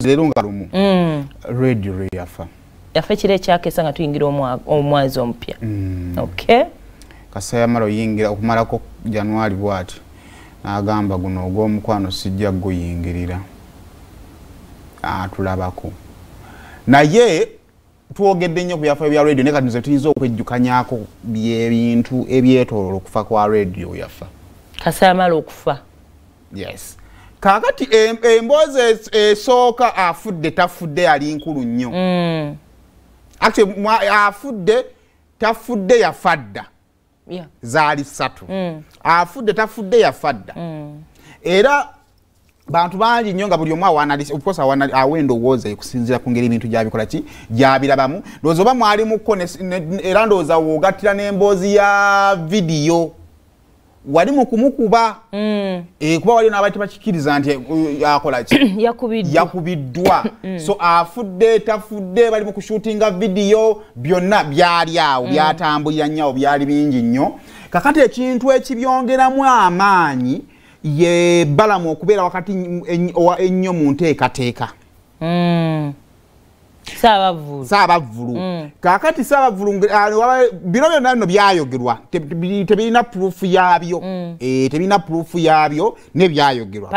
lero nga lumu radio yafa kire kyakesa nga tuyingira omwezi omupya. Okay, Kasaya maro yingira okumalako January bwati n'agamba guno ogw'omukwano sijja guyingirira tulabako naye twogedde nnyo ku byafa bya radio ne kati nze tuyinza okwejjukanyako byebintu ebyetooloola okufa kwa radio yafa. Kasaya maro okufa. Yes. Kakati emboozi esooka afudde tafudde yali nkulu nnyo. Actually afudde tafudde yafadda. Yeah. Zaali ssatu. Afudde tafudde yafadda. Era bantu bangi nnyo nga buli omu awanalise of course awenda owooza okusinziira ku ngeri ebintu gyabikola ki gyabirabamu ndowooza oba mwalimuko era ndowooza woogattira n'emboozi ya vidiyo wali mu kumukuba kuba wali n'abaali tebakkiriza nti yakola ki yakubiddwa so afudde tafudde bali mu kushutinga vidiyo byonna byali awo byatambulira nnyo byali bingi nnyo kakati ekintu ekibyongeramu amaanyi ye balamu okubeera wakati ennyo mu nteekateeka. Saabavulu. Kakati saabavulu bino byonna bino byayogerwa tebirina proof yaabyo. Tebirina proof yaabyo ne byayogerwa.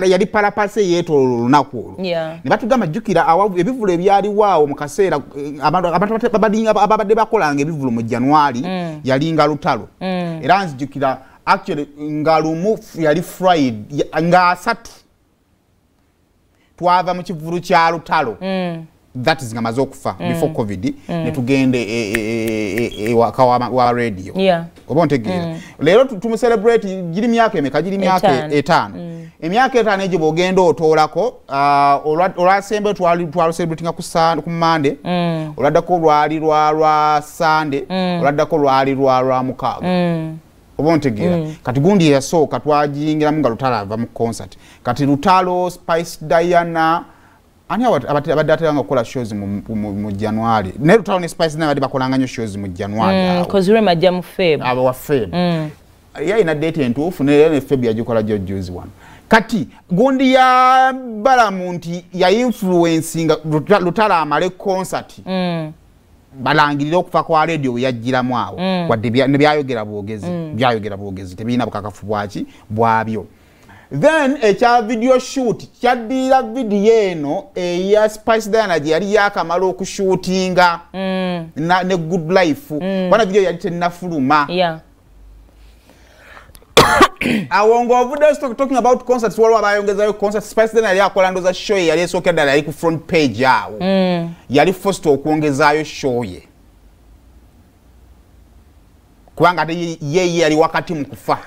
Yali palapase yeetooloola olunaku olwo. Ne batugamba jjukira ebivulo ebyaliwo awo mu kaseera abantu ababadde bakolanga ebivulo mu January yalinga lutalo. Era nzijjukira actually nga lumu yali Friday nga asatu twava mu kivulu kya lutalo. That is ngamaze okufa before COVID ne tugende ewaka wa radio. Oba ontegeera. Leero tumuselebrate giri myaka emeka giri myaka 5. Emyaka 5 egyo bogenda otoolako olwasembe twali celebrating ku Monday. Oladdako lwali lwa Sunday. Oladdako lwali lwa mukaaga. Oba ontegeera. Kati gundi yasooka twagiyingiramu nga lutalo ava mu concert. Kati lutalo Spice Diana ani abadde ateranga okukola shows mu January. Ne lutalo ne Spice Diana badde bakolanga nnyo shows mu January. Because we majja mu Feb. Aba wa Feb. Yalina date entuufu ne Feb yagikola juzi wano. Kati gundi ya balamu nti ya influencing lutalo amale concert. Balangirira okufa kwa radio yajjiramu awo wadde ne byayogera bwogezi tebirina bukakafu bwaki bwabyo. Then ekya video shoot kyaddira video eno eya Spice Diana gye yali yakamala okushootinga ne Good Life wana video yali tennafuluma. Awongo ovudde talking about concerts waliwo abayongezayo concert Spice Diana yali akola ndoza show yali esooka ddala yali ku front page awo yali forced okwongezaayo show ye kubanga ye yali wakati mu kufa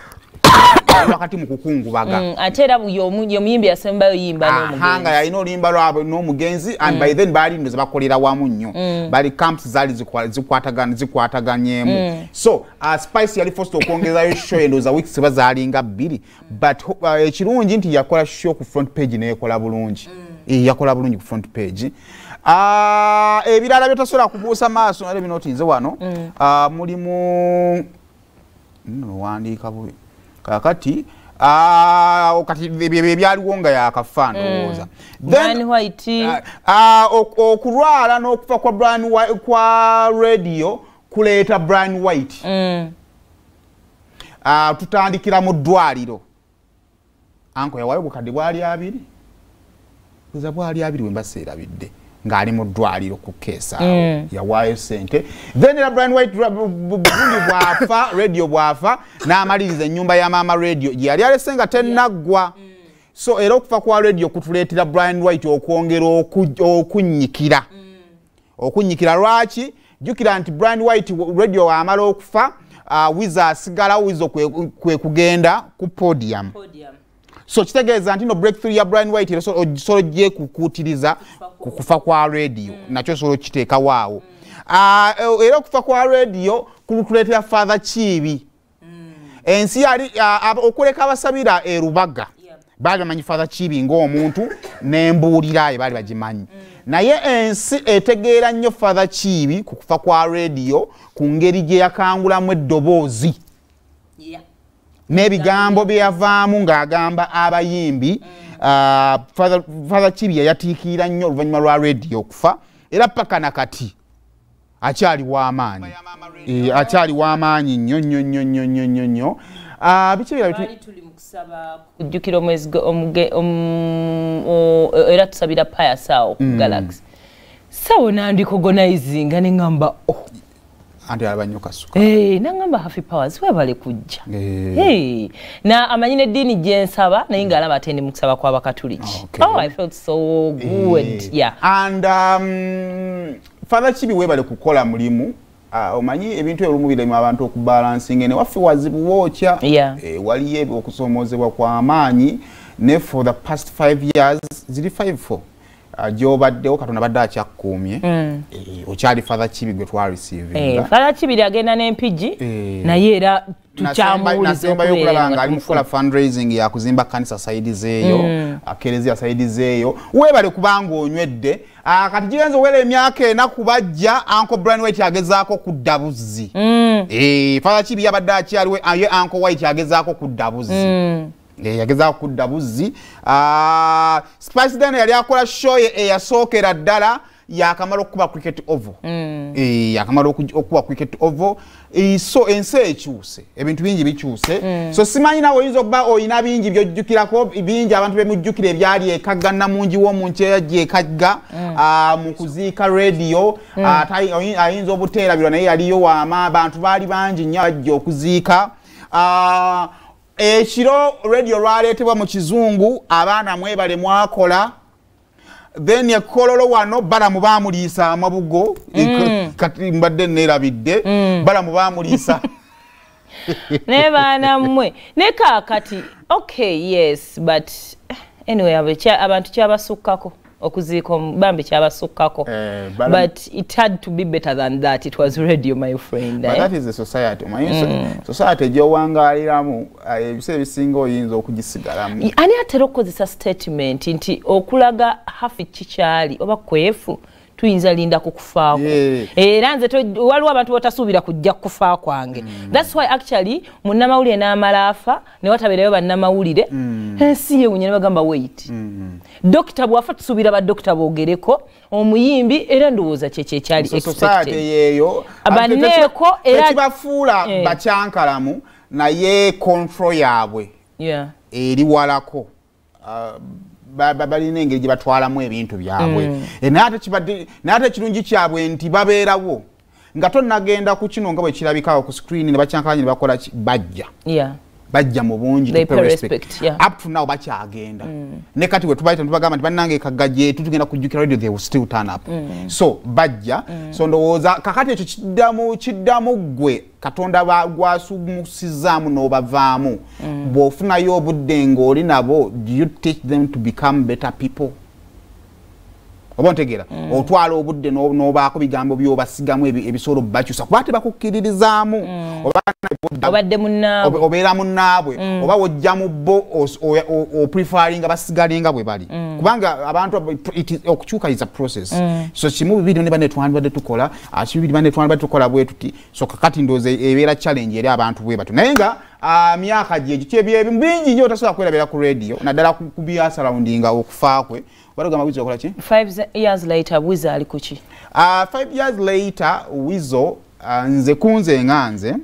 wakati mu kukungubaga ate era omuyimbi yasembayo yimba n'omugenzi hanga yalina oluyimba lwabwe n'omugenzi and by then baali ndoza bakolera wamu nnyo bali camps zaali zikwataganyemu so Spice yali forced okwongezaayo show endoza weeks bazaalinga 2 but ekirungi nti yakola show ku front page neyekola bulungi yakola bulungi ku front page. Ebirala byotasobola kubuusa maaso nale bino otinze wano mulimu wandiika bubi kakati okati byaliwo nga yakafa ndowooza Brian White okulwala n'okufa kwa Brian White kwa radio kuleeta Brian White tutandikira mu ddwaliro anko yawayo bukadde bwali 2 kuza bwali 2 wembaseerabidde ng'ali mu ddwaliro ku keesa yawaayo sente then era Brian White bundi bwafa radio bwafa n'amaliriza ennyumba ya maama radio gye yali alese nga tennaggwa so era okufa kwa radio kutuleetera Brian White okwongera okunnyikira lwaki jjukira nti Brian White radio waamala okufa wiza asigala wizo kwe kugenda ku podium. So kitegeeza nti no breakthrough ya Brian White solo gye kukuutiriza kufa kwa radio nakyo solo kiteeka waawo. Era okufa kwa radio kulutuleetera Father Kiibi. Ensi yali okuleka abasabira erubaga baali bamanyi Father Kiibi ng'omuntu n'embuulira baali bagimanyi. Naye ensi etegeera nnyo Father Kiibi ku kufa kwa radio ku ngeri gye yakangulamu eddoboozi. N'ebigambo bye yavaamu ng'agamba abayimbi Father Kibi yatiikira nnyo oluvannyuma lwa radio okufa era paka nakati akyali w'amaanyi nnyo biki ebirala tuli mu kusaba kujjukira omwezi era tusabira payasawo ku Galaxy sawo nandikogonizing ne ngamba anti alabannyo kasuka nangamba happy powers webale kujja na amanyine eddiini gye nsaba naye ng'alaba ate ndi mu kusaba kw'Abakatuliki. I felt so good. And Father Kibi webale kukola mulimu omanyi ebintu ebimu birema abantu okubalancing ne waffe wazibu wookya waliyo okusoomozebwa kw'amaanyi ne for the past 5 years ziri 5-4 gyobaddewo Katonda badde akyakkuumye okyali Father Kibi gwe twareceiving Father Kibi agenda n'empigi naye era tukyambuuliza okulaba ng'ali mukukola fundraising ya kuzimba kanisa side zeeyo akereziya side zeeyo weebale kubanga onywedde kati gigenza owera emyaka ena kubajja Uncle Brian White agezaako kudda buzzi Father Kibi yabadde akyaliwe ye Uncle White agezaako kudda buzzi yagezaako kudda buzzi Spice Dana yali akola show eyasookera ddala yakamala okuba cricket oval yakamala okuba cricket oval so ensi ekyuse ebintu bingi bikyuse so simanyi nawe oyinza okuba oyina bingi byojjukirako bingi abantu bemujjukira ebyali ekagga namungi w'omuntu eyajja ekagga mu kuziika radio ayinza obuteerabirwa naye yaliyo waama abantu baali bangi nnyo bajja okuziika ekiro radio lwaleetebwa mu kizungu abaana mwebale mwakola then yakololo wano balamu bamuliisa amabugo kati mbadde neerabidde balamu bamuliisa ne baana mmwe ne kaakati yes but anyway abantu kyabasukkako okuziika bambi kyabasukkako but it had to be better than that. It was radio, my friend. But that is the society. Society gy'owangaaliramu ebiseera ebisinga oyinza okugisigalamu. Ani atera okukozesa statement nti okulaga hafi kikyali oba kwefu tuyinza linda kukufaako era nze waliwo abantu batasuubira kujja kufa kwange. That's why actually munnamawulire n'amalaafa ne wataberayo bannamawulire ensi yewunya ne bagamba wait dokita bwafa tusuubira badokita boogereko omuyimbi era ndowooza kyekyali expected yeeyo abaneeko era kibafuula bakyankalamu naye control yaabwe eri walako balina engeri gye batwalamu ebintu byabwe naye ate ekirungi kyabwe nti babeerawo nga tonnagenda ku kino nga bwe kirabikawo ku screen ne bakyankalanye ne bakola bajja mu bungi up to now bakyagenda ne kati we tubayita tubagamba nti bannange ekagga gyetu tugenda kujjukira radio they will still turn up so bajja so ndowooza kakati ekyo kiddamu gwe Katonda gwasumusizaamu n'obavaamu bw'ofunayo obudde ng'oli nabo do you teach them to become better people oba ontegeera otwala obudde n'obaako bigambo by'obasigamu ebisolo bakyusa kuba tebakukkiririzaamu obeera munnaabwe oba wojja mu bo oprefaringa basigalenga bwe bali kubanga abantu okukyuka is a process so kimu bibiri ne banne twandibadde tukola kibiri banne twandibadde tukola bwe tuti so kakati ndooza ebeera challenge eri abantu bwe batu naye nga myaka gyegyo bingi nnyo otasobola kwerabira ku radio naddala kubyasurroundinga okufa kwe barugamba Wizo okola ki 5 years later Wizo ali kuki 5 years later Wizo nze kunze nganze